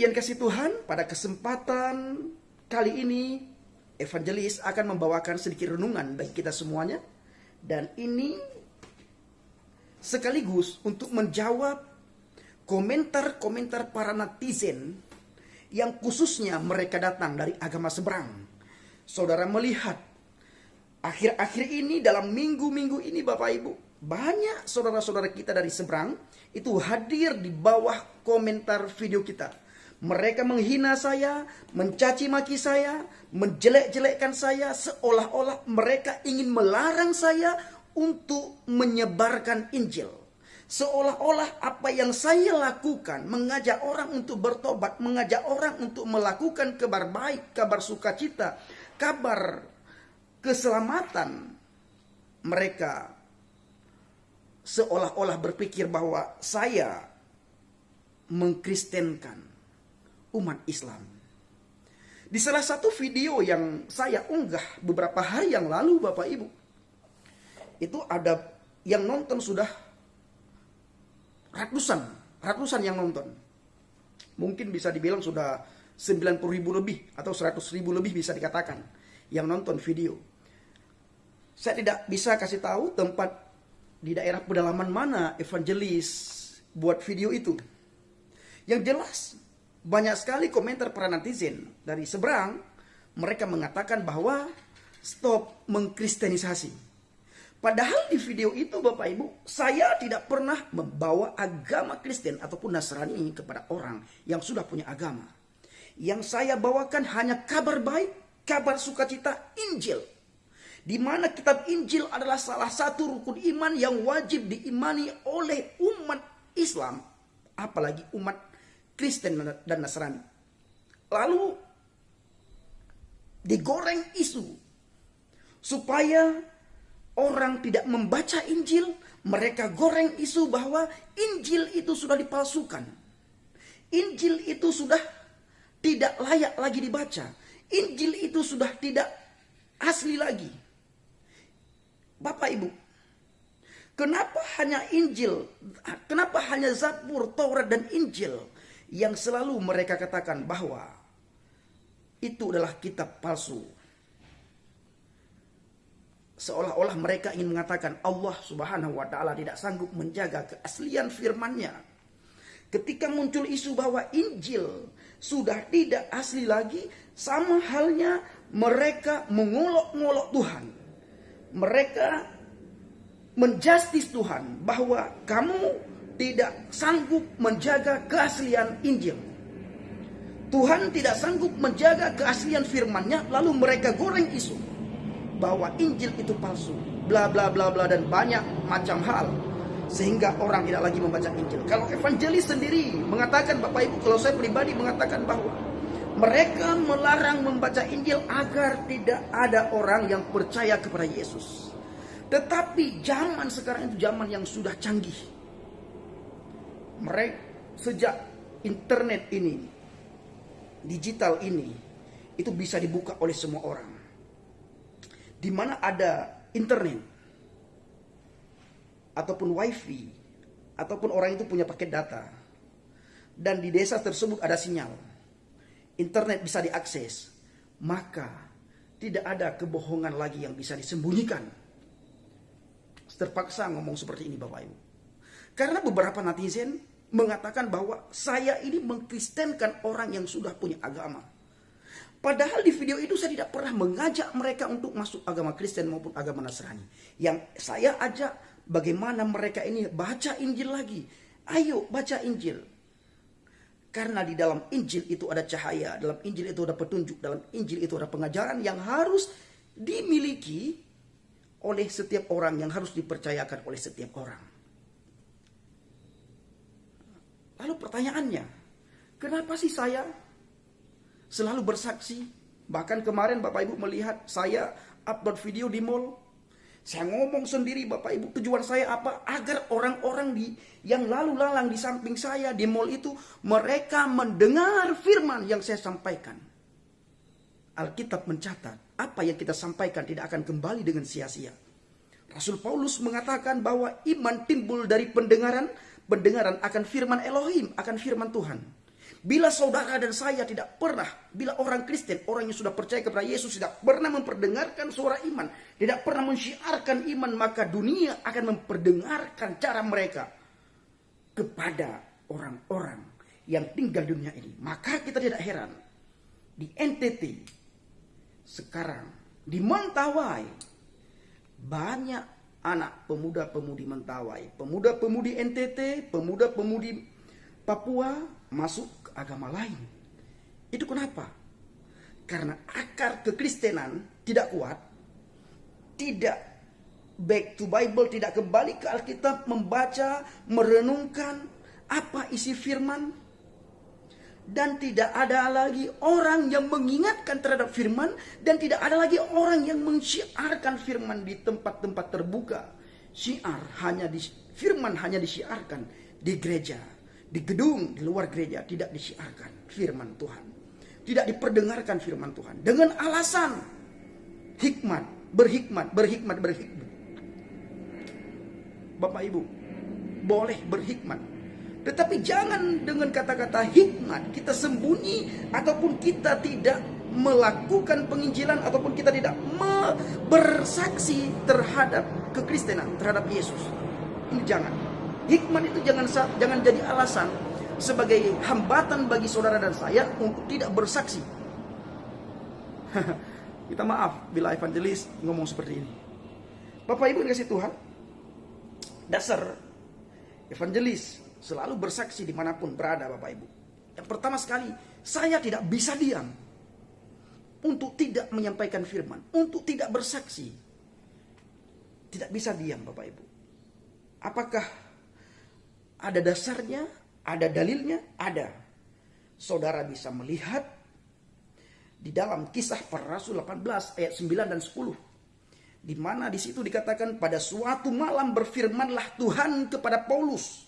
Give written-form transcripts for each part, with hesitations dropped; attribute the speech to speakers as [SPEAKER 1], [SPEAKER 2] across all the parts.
[SPEAKER 1] yang kasih Tuhan, pada kesempatan kali ini evangelis akan membawakan sedikit renungan bagi kita semuanya. Dan ini sekaligus untuk menjawab komentar-komentar para netizen yang khususnya mereka datang dari agama seberang. Saudara melihat akhir-akhir ini, dalam minggu-minggu ini Bapak Ibu, banyak saudara-saudara kita dari seberang itu hadir di bawah komentar video kita. Mereka menghina saya, mencaci maki saya, menjelek-jelekkan saya, seolah-olah mereka ingin melarang saya untuk menyebarkan Injil. Seolah-olah apa yang saya lakukan, mengajak orang untuk bertobat, mengajak orang untuk melakukan kabar baik, kabar sukacita, kabar keselamatan, mereka seolah-olah berpikir bahwa saya mengkristenkan umat Islam. Di salah satu video yang saya unggah beberapa hari yang lalu Bapak Ibu, itu ada yang nonton sudah ratusan yang nonton. Mungkin bisa dibilang sudah 90.000 lebih atau 100.000 lebih bisa dikatakan yang nonton video. Saya tidak bisa kasih tahu tempat di daerah pedalaman mana evangelis buat video itu. Yang jelas banyak sekali komentar para netizen dari seberang. Mereka mengatakan bahwa stop mengkristenisasi. Padahal di video itu Bapak Ibu, saya tidak pernah membawa agama Kristen ataupun Nasrani kepada orang yang sudah punya agama. Yang saya bawakan hanya kabar baik, kabar sukacita, Injil. Di mana kitab Injil adalah salah satu rukun iman yang wajib diimani oleh umat Islam, apalagi umat Kristen dan Nasrani. Lalu digoreng isu supaya orang tidak membaca Injil. Mereka goreng isu bahwa Injil itu sudah dipalsukan. Injil itu sudah tidak layak lagi dibaca. Injil itu sudah tidak asli lagi. Bapak Ibu, kenapa hanya Injil? Kenapa hanya Zabur, Taurat dan Injil yang selalu mereka katakan bahwa itu adalah kitab palsu? Seolah-olah mereka ingin mengatakan Allah Subhanahu wa Ta'ala tidak sanggup menjaga keaslian firman-Nya. Ketika muncul isu bahwa Injil sudah tidak asli lagi, sama halnya mereka mengolok-ngolok Tuhan. Mereka menjustis Tuhan bahwa kamu tidak sanggup menjaga keaslian Injil. Tuhan tidak sanggup menjaga keaslian firman-Nya, lalu mereka goreng isu bahwa Injil itu palsu, bla bla bla bla, dan banyak macam hal, sehingga orang tidak lagi membaca Injil. Kalau evangelis sendiri mengatakan, Bapak Ibu, kalau saya pribadi mengatakan bahwa mereka melarang membaca Injil agar tidak ada orang yang percaya kepada Yesus. Tetapi zaman sekarang itu zaman yang sudah canggih. Mereka sejak internet ini, digital ini, itu bisa dibuka oleh semua orang. Di mana ada internet ataupun wifi ataupun orang itu punya paket data dan di desa tersebut ada sinyal, internet bisa diakses, maka tidak ada kebohongan lagi yang bisa disembunyikan. Terpaksa ngomong seperti ini Bapak Ibu, karena beberapa netizen mengatakan bahwa saya ini mengkristenkan orang yang sudah punya agama. Padahal di video itu saya tidak pernah mengajak mereka untuk masuk agama Kristen maupun agama Nasrani. Yang saya ajak bagaimana mereka ini baca Injil lagi. Ayo baca Injil. Karena di dalam Injil itu ada cahaya, dalam Injil itu ada petunjuk, dalam Injil itu ada pengajaran yang harus dimiliki oleh setiap orang, yang harus dipercayakan oleh setiap orang. Lalu pertanyaannya, kenapa sih saya selalu bersaksi? Bahkan kemarin Bapak Ibu melihat saya upload video di mall. Saya ngomong sendiri Bapak Ibu, tujuan saya apa? Agar orang-orang yang lalu lalang di samping saya di mall itu, mereka mendengar firman yang saya sampaikan. Alkitab mencatat, apa yang kita sampaikan tidak akan kembali dengan sia-sia. Rasul Paulus mengatakan bahwa iman timbul dari pendengaran, pendengaran akan firman Elohim, akan firman Tuhan. Bila saudara dan saya tidak pernah, bila orang Kristen, orang yang sudah percaya kepada Yesus tidak pernah memperdengarkan suara iman, tidak pernah mensyiarkan iman, maka dunia akan memperdengarkan cara mereka kepada orang-orang yang tinggal di dunia ini. Maka kita tidak heran di NTT sekarang, di Mentawai, banyak anak pemuda-pemudi Mentawai, pemuda-pemudi NTT, pemuda-pemudi Papua masuk ke agama lain. Itu kenapa? Karena akar kekristenan tidak kuat, tidak back to Bible, tidak kembali ke Alkitab, membaca, merenungkan apa isi firman, dan tidak ada lagi orang yang mengingatkan terhadap firman, dan tidak ada lagi orang yang mensyiarkan firman di tempat-tempat terbuka. Firman hanya disiarkan di gereja, di gedung, di luar gereja tidak disiarkan firman Tuhan. Tidak diperdengarkan firman Tuhan dengan alasan berhikmat. Bapak Ibu, boleh berhikmat, tetapi jangan dengan kata-kata hikmat kita sembunyi, ataupun kita tidak melakukan penginjilan, ataupun kita tidak bersaksi terhadap kekristenan, terhadap Yesus. Ini jangan. Hikmat itu jangan jadi alasan sebagai hambatan bagi saudara dan saya untuk tidak bersaksi. Kita maaf bila evangelis ngomong seperti ini. Bapak Ibu dikasih Tuhan, dasar evangelis selalu bersaksi dimanapun berada, Bapak Ibu. Yang pertama sekali, saya tidak bisa diam untuk tidak menyampaikan firman, untuk tidak bersaksi. Tidak bisa diam, Bapak Ibu. Apakah ada dasarnya? Ada dalilnya? Ada. Saudara bisa melihat di dalam Kisah Para Rasul 18 ayat 9 dan 10. Di mana di situ dikatakan, pada suatu malam berfirmanlah Tuhan kepada Paulus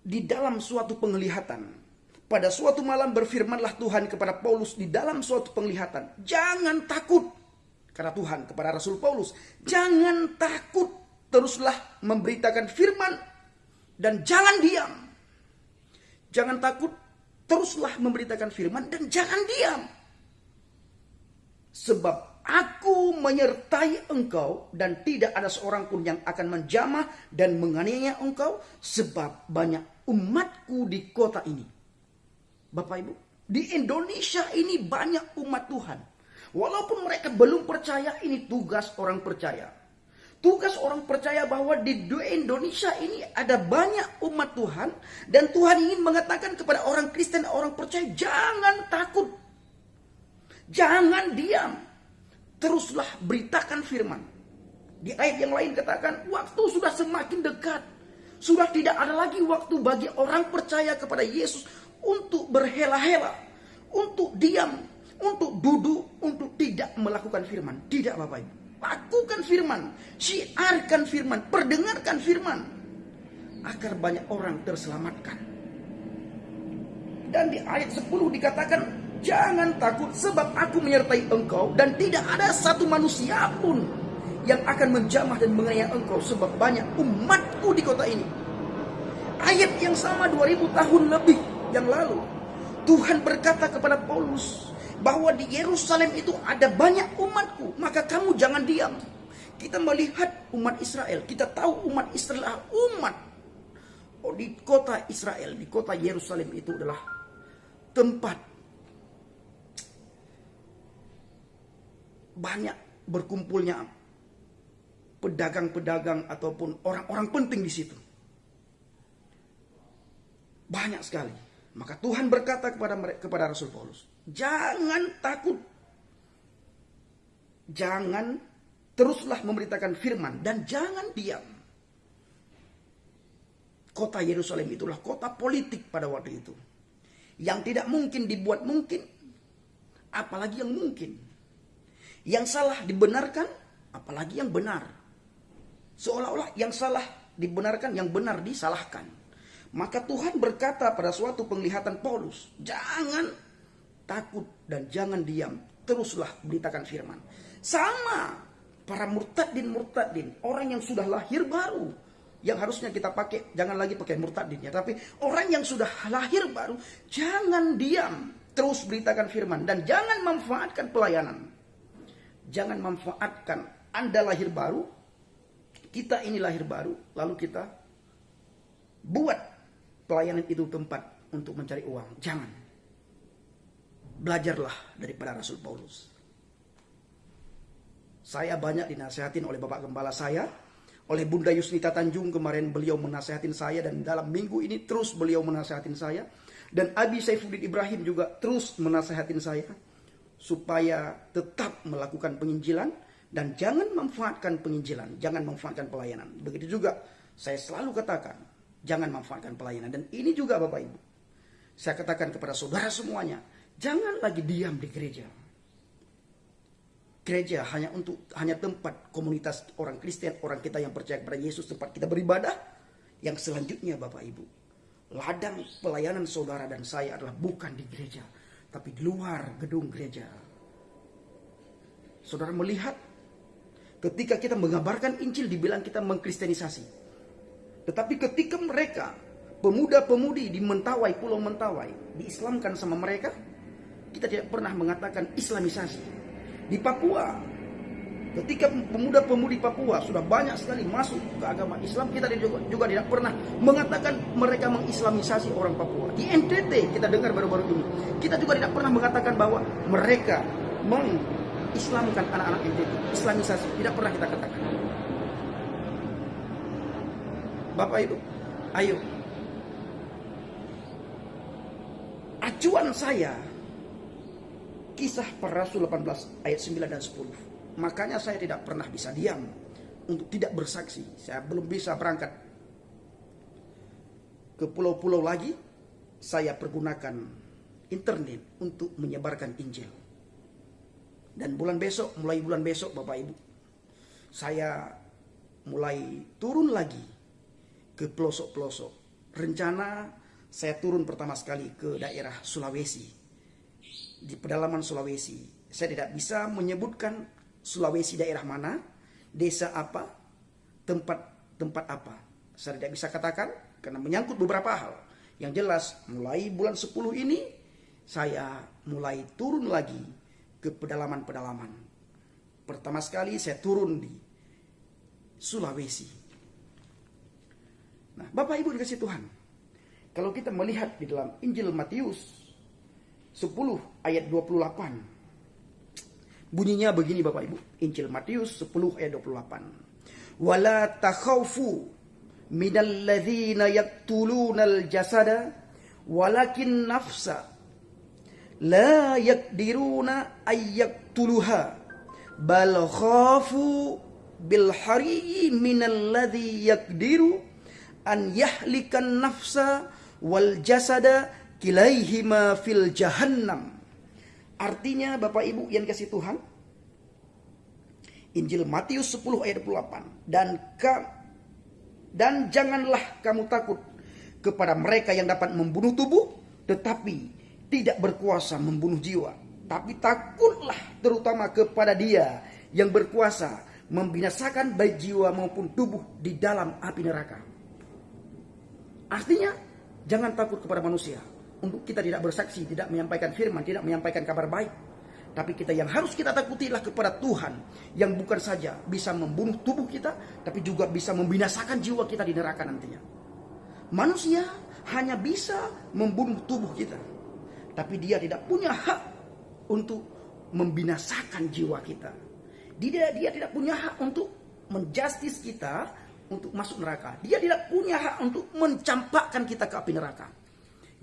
[SPEAKER 1] di dalam suatu penglihatan. Pada suatu malam berfirmanlah Tuhan kepada Paulus di dalam suatu penglihatan. Jangan takut. Kata Tuhan kepada Rasul Paulus, jangan takut, teruslah memberitakan firman dan jangan diam. Jangan takut, teruslah memberitakan firman dan jangan diam. Sebab aku menyertai engkau dan tidak ada seorang pun yang akan menjamah dan menganiaya engkau, sebab banyak umatku di kota ini. Bapak Ibu, di Indonesia ini banyak umat Tuhan. Walaupun mereka belum percaya, ini tugas orang percaya. Tugas orang percaya bahwa di Indonesia ini ada banyak umat Tuhan. Dan Tuhan ingin mengatakan kepada orang Kristen, orang percaya, jangan takut. Jangan diam. Teruslah beritakan firman. Di ayat yang lain katakan, waktu sudah semakin dekat. Sudah tidak ada lagi waktu bagi orang percaya kepada Yesus untuk berhela-hela, untuk diam, untuk duduk, untuk tidak melakukan firman. Tidak, Bapak Ibu. Lakukan firman, syiarkan firman, perdengarkan firman, agar banyak orang terselamatkan. Dan di ayat 10 dikatakan, jangan takut sebab aku menyertai engkau dan tidak ada satu manusia pun yang akan menjamah dan menganiaya engkau, sebab banyak umatku di kota ini. Ayat yang sama 2000 tahun lebih yang lalu, Tuhan berkata kepada Paulus bahwa di Yerusalem itu ada banyak umatku, maka kamu jangan diam. Kita melihat umat Israel, kita tahu umat Israel umat. Di kota Israel, di kota Yerusalem itu adalah tempat banyak berkumpulnya pedagang-pedagang ataupun orang-orang penting di situ. Banyak sekali. Maka Tuhan berkata kepada Rasul Paulus, jangan takut. Jangan, teruslah memberitakan firman dan jangan diam. Kota Yerusalem itulah kota politik pada waktu itu. Yang tidak mungkin dibuat mungkin, apalagi yang mungkin. Yang salah dibenarkan, apalagi yang benar. Seolah-olah yang salah dibenarkan, yang benar disalahkan. Maka Tuhan berkata pada suatu penglihatan Paulus, jangan takut dan jangan diam, teruslah beritakan firman. Sama para murtadin, orang yang sudah lahir baru, yang harusnya kita pakai, jangan lagi pakai murtadinnya, tapi orang yang sudah lahir baru, jangan diam, terus beritakan firman, dan jangan manfaatkan pelayanan. Jangan manfaatkan Anda lahir baru, kita ini lahir baru, lalu kita buat pelayanan itu tempat untuk mencari uang. Jangan. Belajarlah daripada Rasul Paulus. Saya banyak dinasehatin oleh Bapak Gembala saya, oleh Bunda Yusnita Tanjung kemarin, beliau menasehatin saya, dan dalam minggu ini terus beliau menasehatin saya, dan Abi Saifuddin Ibrahim juga terus menasehatin saya supaya tetap melakukan penginjilan dan jangan manfaatkan penginjilan, jangan manfaatkan pelayanan. Begitu juga saya selalu katakan, jangan manfaatkan pelayanan. Dan ini juga Bapak Ibu, saya katakan kepada saudara semuanya, jangan lagi diam di gereja. Gereja hanya tempat komunitas orang Kristen, orang kita yang percaya kepada Yesus, tempat kita beribadah. Yang selanjutnya Bapak Ibu, ladang pelayanan saudara dan saya adalah bukan di gereja, tapi di luar gedung gereja. Saudara melihat ketika kita mengabarkan Injil dibilang kita mengkristenisasi. Tetapi ketika mereka, pemuda-pemudi di Mentawai, Pulau Mentawai, diislamkan sama mereka, kita tidak pernah mengatakan islamisasi. Di Papua, ketika pemuda-pemudi Papua sudah banyak sekali masuk ke agama Islam, kita juga tidak pernah mengatakan mereka mengislamisasi orang Papua. Di NTT kita dengar baru-baru ini, kita juga tidak pernah mengatakan bahwa mereka mengislamkan anak-anak NTT. Islamisasi tidak pernah kita katakan. Bapak Ibu, ayo. Acuan saya Kisah Para Rasul 18 ayat 9 dan 10. Makanya saya tidak pernah bisa diam untuk tidak bersaksi. Saya belum bisa berangkat ke pulau-pulau lagi. Saya pergunakan internet untuk menyebarkan Injil. Dan mulai bulan besok Bapak Ibu, saya mulai turun lagi ke pelosok-pelosok. Rencana saya turun pertama sekali ke daerah Sulawesi. Di pedalaman Sulawesi. Saya tidak bisa menyebutkan Sulawesi daerah mana, desa apa, tempat apa. Saya tidak bisa katakan karena menyangkut beberapa hal. Yang jelas mulai bulan 10 ini saya mulai turun lagi ke pedalaman-pedalaman. Pertama sekali saya turun di Sulawesi. Nah, Bapak Ibu dikasih Tuhan, kalau kita melihat di dalam Injil Matius 10 ayat 28. Bunyinya begini Bapak Ibu. Injil Matius 10 ayat 28. Wala takhawfu minal ladzina yaqtulunal jasada walakin nafsa la yaqdiruna ayyaqtuluha bal khafu bil hari minal ladzi yaqdiru an yahlikan nafsa wal jasada kilaihima fil jahannam. Artinya Bapak Ibu yang kasih Tuhan, Injil Matius 10 ayat 28. Dan janganlah kamu takut kepada mereka yang dapat membunuh tubuh, tetapi tidak berkuasa membunuh jiwa. Tapi takutlah terutama kepada Dia yang berkuasa membinasakan baik jiwa maupun tubuh di dalam api neraka. Artinya jangan takut kepada manusia. Untuk kita tidak bersaksi, tidak menyampaikan firman, tidak menyampaikan kabar baik. Tapi kita yang harus kita takutilah kepada Tuhan, yang bukan saja bisa membunuh tubuh kita, tapi juga bisa membinasakan jiwa kita di neraka nantinya. Manusia hanya bisa membunuh tubuh kita, tapi dia tidak punya hak untuk membinasakan jiwa kita. Dia tidak punya hak untuk menjustis kita untuk masuk neraka. Dia tidak punya hak untuk mencampakkan kita ke api neraka.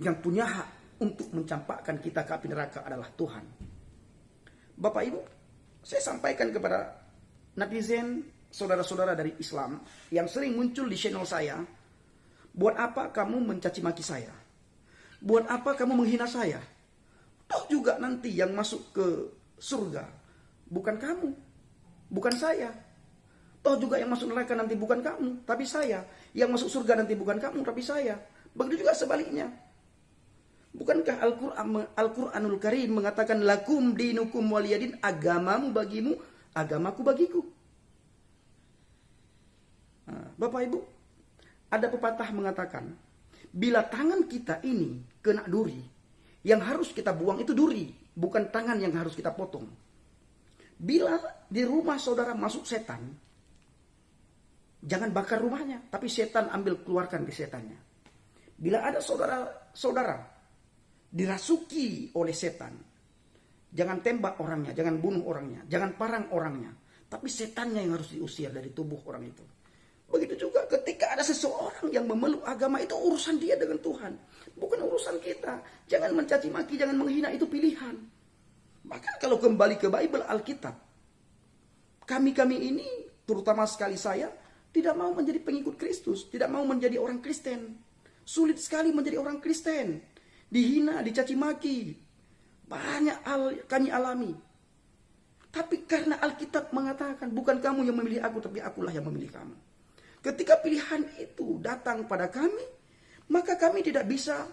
[SPEAKER 1] Yang punya hak untuk mencampakkan kita ke api neraka adalah Tuhan. Bapak Ibu, saya sampaikan kepada netizen, saudara-saudara dari Islam yang sering muncul di channel saya. Buat apa kamu mencaci maki saya? Buat apa kamu menghina saya? Toh juga nanti yang masuk ke surga bukan kamu, bukan saya. Toh juga yang masuk neraka nanti bukan kamu, tapi saya. Yang masuk surga nanti bukan kamu, tapi saya. Begitu juga sebaliknya. Bukankah Al-Quranul Karim mengatakan lakum dinukum waliyadin, agamamu bagimu, agamaku bagiku. Nah, Bapak Ibu, Ada pepatah mengatakan, bila tangan kita ini kena duri, yang harus kita buang itu duri, bukan tangan yang harus kita potong. Bila di rumah saudara masuk setan, jangan bakar rumahnya, tapi setan ambil keluarkan ke setannya. Bila ada saudara-saudara dirasuki oleh setan, jangan tembak orangnya, jangan bunuh orangnya, jangan parang orangnya, tapi setannya yang harus diusir dari tubuh orang itu. Begitu juga ketika ada seseorang yang memeluk agama, itu urusan dia dengan Tuhan, bukan urusan kita. Jangan mencaci maki, jangan menghina, itu pilihan. Bahkan kalau kembali ke Bible, Alkitab, kami ini, terutama sekali saya, tidak mau menjadi pengikut Kristus, tidak mau menjadi orang Kristen. Sulit sekali menjadi orang Kristen. Dihina, dicaci maki. Banyak hal kami alami. Tapi karena Alkitab mengatakan, bukan kamu yang memilih aku, tapi akulah yang memilih kamu. Ketika pilihan itu datang pada kami, maka kami tidak bisa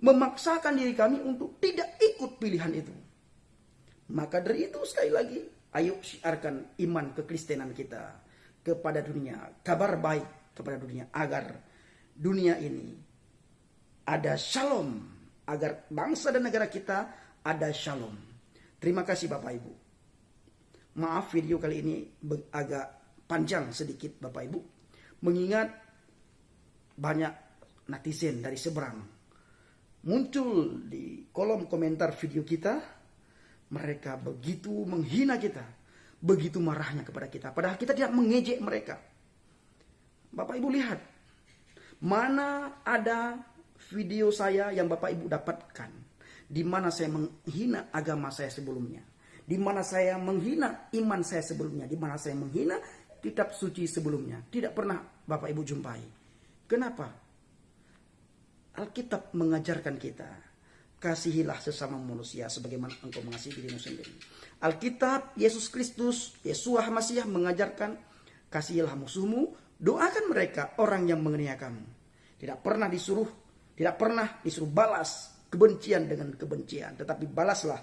[SPEAKER 1] memaksakan diri kami untuk tidak ikut pilihan itu. Maka dari itu sekali lagi, ayo siarkan iman kekristenan kita kepada dunia. Kabar baik kepada dunia, agar dunia ini ada shalom, agar bangsa dan negara kita ada shalom. Terima kasih Bapak Ibu. Maaf video kali ini agak panjang sedikit Bapak Ibu, mengingat banyak netizen dari seberang muncul di kolom komentar video kita. Mereka begitu menghina kita, begitu marahnya kepada kita, padahal kita tidak mengejek mereka. Bapak Ibu lihat, mana ada video saya yang Bapak Ibu dapatkan, di mana saya menghina agama saya sebelumnya, di mana saya menghina iman saya sebelumnya, di mana saya menghina kitab suci sebelumnya. Tidak pernah Bapak Ibu jumpai. Kenapa? Alkitab mengajarkan kita, kasihilah sesama manusia sebagaimana engkau mengasihi dirimu sendiri. Alkitab, Yesus Kristus, Yeshua HaMashiach mengajarkan, kasihilah musuhmu, doakan mereka orang yang menganiaya kamu. Tidak pernah disuruh balas kebencian dengan kebencian, tetapi balaslah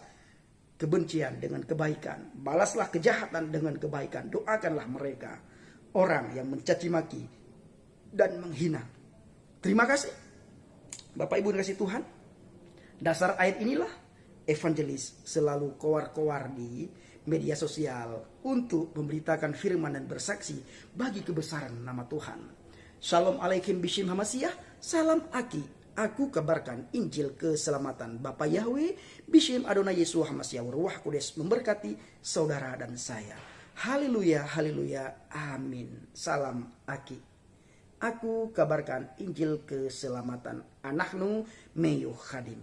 [SPEAKER 1] kebencian dengan kebaikan. Balaslah kejahatan dengan kebaikan. Doakanlah mereka, orang yang mencaci maki dan menghina. Terima kasih Bapak Ibu dikasih Tuhan. Dasar ayat inilah evangelis selalu kowar-kowar di media sosial untuk memberitakan firman dan bersaksi bagi kebesaran nama Tuhan. Shalom alaikum bishim HaMashiach. Salam Aki. Aku kabarkan Injil keselamatan Bapa Yahweh, bishim Adonai Yeshua HaMashiach, Ruach Kudus memberkati saudara dan saya. Haleluya, haleluya, amin. Salam Aki. Aku kabarkan Injil keselamatan. Anaknu Meyuh Khadim.